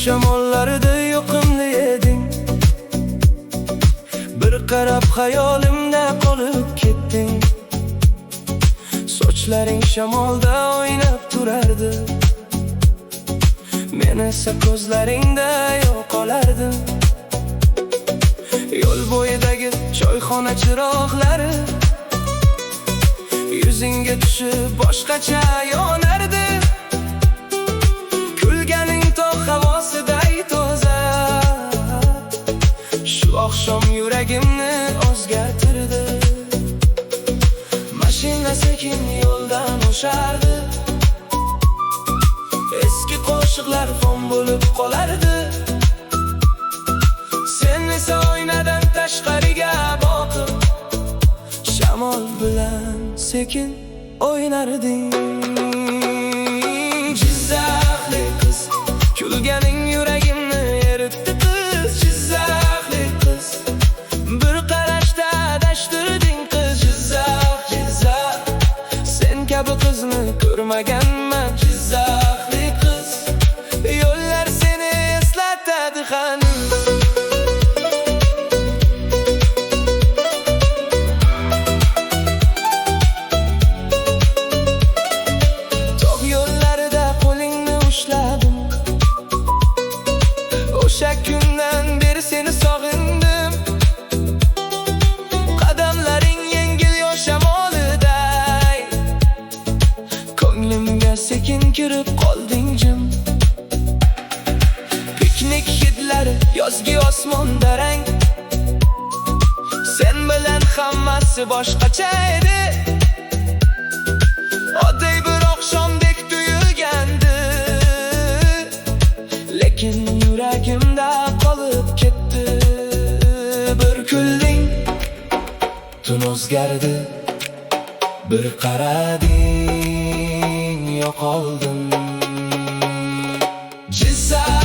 shamollarida yoqimli eding. Bir qarab xayolimda qolib ketding. Sochlaring shamolda o'ynab turardi, men esa ko'zlaringda yo'qolardim. Yo'l bo'yidagi choyxona chiroqlari yuzingga tushib boshqacha yonardi. Kulganing tog' havosiday toza, shu oqshom yuragimni o'zgartirdi. Mashina sekin yo'ldan o'shardi, eski qo'shiqlar fon bo'lib qolardi. Sen esa oynadan tashqariga boqib, shamol bilan sekin o'ynarding. Jizzaxli qiz, kulganing yuragimni eritdi qiz. Jizzaxli qiz, bir qarashda adashtirding qiz. Jizzax, Jizzax, sen kabi qizni ko'rmaganman. Jizzaxli qiz, yo'llar seni eslatadi hanuz. O'sha kundan beri seni sog'indim. Qadamlaring yengil yo'l shamoliday, ko'nglimga sekin kirib qolding jim. Piknik hidlari, yozgi osmonda rang, sen bilan hammasi boshqacha edi. Oddiy bir oqshomdek tuyulgandi, lekin yuragimda qolib ketdi. Bir kulding, tun o'zgardi, bir qarading, yo'qoldim. Jizzax